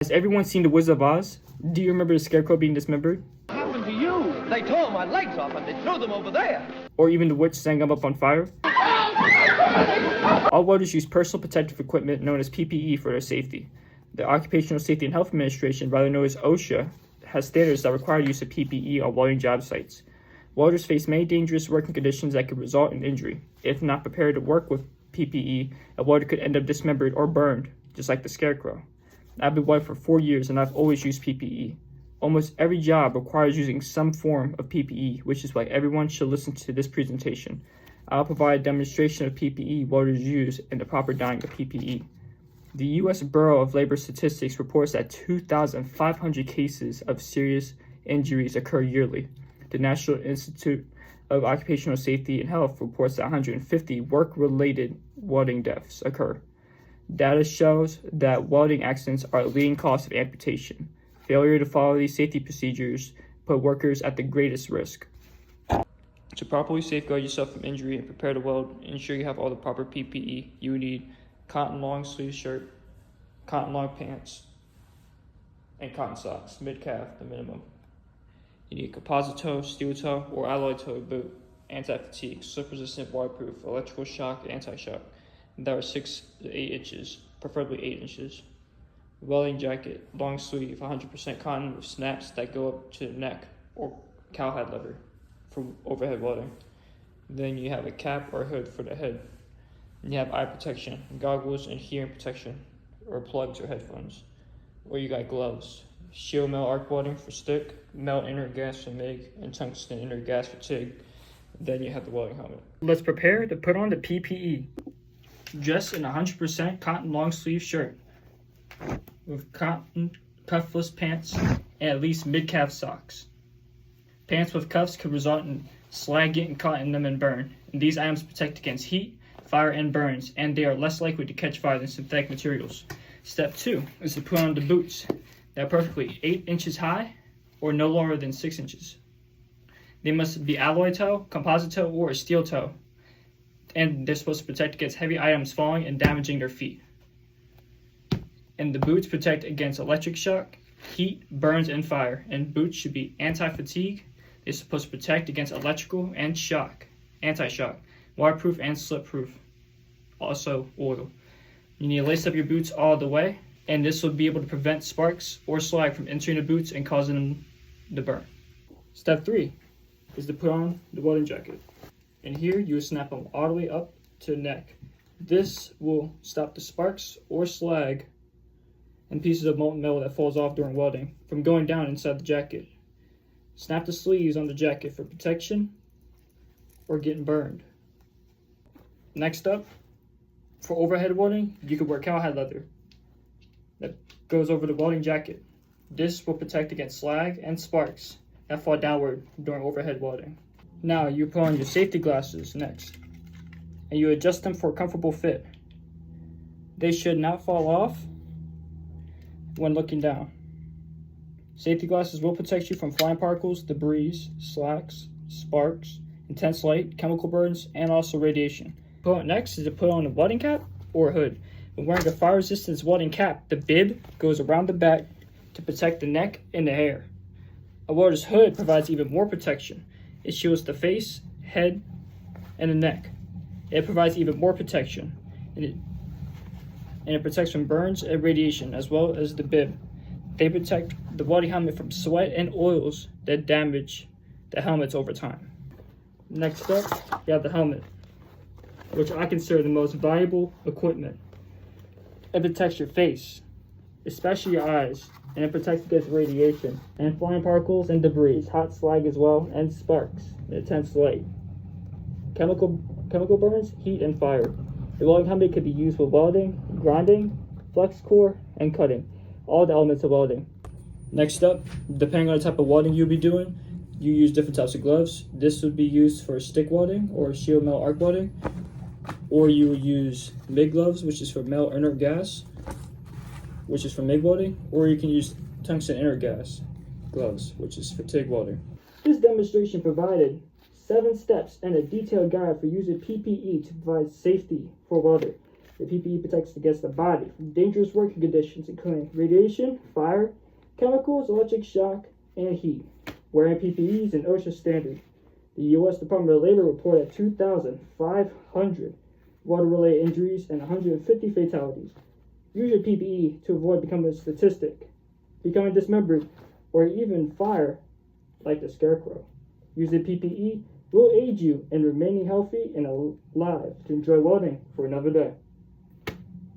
Has everyone seen The Wizard of Oz? Do you remember the scarecrow being dismembered? What happened to you? They tore my legs off and they threw them over there. Or even the witch setting them up on fire? All welders use personal protective equipment known as PPE for their safety. The Occupational Safety and Health Administration, rather known as OSHA, has standards that require use of PPE on welding job sites. Welders face many dangerous working conditions that could result in injury. If not prepared to work with PPE, a welder could end up dismembered or burned, just like the scarecrow. I've been welding for 4 years and I've always used PPE. Almost every job requires using some form of PPE, which is why everyone should listen to this presentation. I'll provide a demonstration of PPE welders use and the proper dyeing of PPE. The U.S. Bureau of Labor Statistics reports that 2,500 cases of serious injuries occur yearly. The National Institute of Occupational Safety and Health reports that 150 work-related welding deaths occur. Data shows that welding accidents are a leading cause of amputation. Failure to follow these safety procedures put workers at the greatest risk. To properly safeguard yourself from injury and prepare to weld, ensure you have all the proper PPE. You need cotton long sleeve shirt, cotton long pants, and cotton socks, mid-calf, the minimum. You need composite toe, steel toe, or alloy toe boot, anti-fatigue, slip-resistant, waterproof, electrical shock, anti-shock. That are 6 to 8 inches, preferably 8 inches. Welding jacket, long sleeve, 100% cotton with snaps that go up to the neck, or cowhide leather for overhead welding. Then you have a cap or hood for the head. And you have eye protection, goggles, and hearing protection, or plugs or headphones. Or you got gloves, shield metal arc welding for stick, melt inert gas for MIG, and tungsten inert gas for TIG. Then you have the welding helmet. Let's prepare to put on the PPE. Dress in a 100% cotton long sleeve shirt with cotton cuffless pants and at least mid-calf socks. Pants with cuffs could result in slag getting caught in them and burn. And these items protect against heat, fire, and burns, and they are less likely to catch fire than synthetic materials. Step 2 is to put on the boots. They're perfectly 8 inches high or no longer than 6 inches. They must be alloy toe, composite toe, or a steel toe. And they're supposed to protect against heavy items falling and damaging their feet. And the boots protect against electric shock, heat, burns, and fire. And boots should be anti-fatigue. They're supposed to protect against electrical and shock, anti-shock, waterproof and slip-proof. Also oil. You need to lace up your boots all the way, and this will be able to prevent sparks or slag from entering the boots and causing them to burn. Step 3 is to put on the welding jacket. And here you will snap them all the way up to the neck. This will stop the sparks or slag and pieces of molten metal that falls off during welding from going down inside the jacket. Snap the sleeves on the jacket for protection or getting burned. Next up, for overhead welding, you could wear cowhide leather that goes over the welding jacket. This will protect against slag and sparks that fall downward during overhead welding. Now you put on your safety glasses next, and you adjust them for a comfortable fit. They should not fall off when looking down. Safety glasses will protect you from flying particles, debris, slacks, sparks, intense light, chemical burns, and also radiation. Next is to put on a welding cap or a hood. When wearing a fire resistance welding cap, the bib goes around the back to protect the neck and the hair. A welder's hood provides even more protection. It shields the face, head, and the neck. It provides even more protection, and it protects from burns and radiation, as well as the bib. They protect the welding helmet from sweat and oils that damage the helmets over time. Next up, you have the helmet, which I consider the most valuable equipment. It protects your face, especially your eyes, and it protects against radiation and flying particles and debris, hot slag as well, and sparks and intense light. Chemical burns, heat, and fire. The welding helmet can be used for welding, grinding, flex core, and cutting, all the elements of welding. Next up, depending on the type of welding you'll be doing, you use different types of gloves. This would be used for stick welding or shield metal arc welding, or you will use MIG gloves, which is for metal inert gas, which is for MIG welding, or you can use tungsten inert gas gloves, which is for TIG welding. This demonstration provided 7 steps and a detailed guide for using PPE to provide safety for welder. The PPE protects against the body from dangerous working conditions, including radiation, fire, chemicals, electric shock, and heat. Wearing PPE is an OSHA standard. The U.S. Department of Labor reported 2,500 water-related injuries and 150 fatalities. Use your PPE to avoid becoming a statistic, becoming dismembered, or even fire like the scarecrow. Using PPE will aid you in remaining healthy and alive to enjoy welding for another day.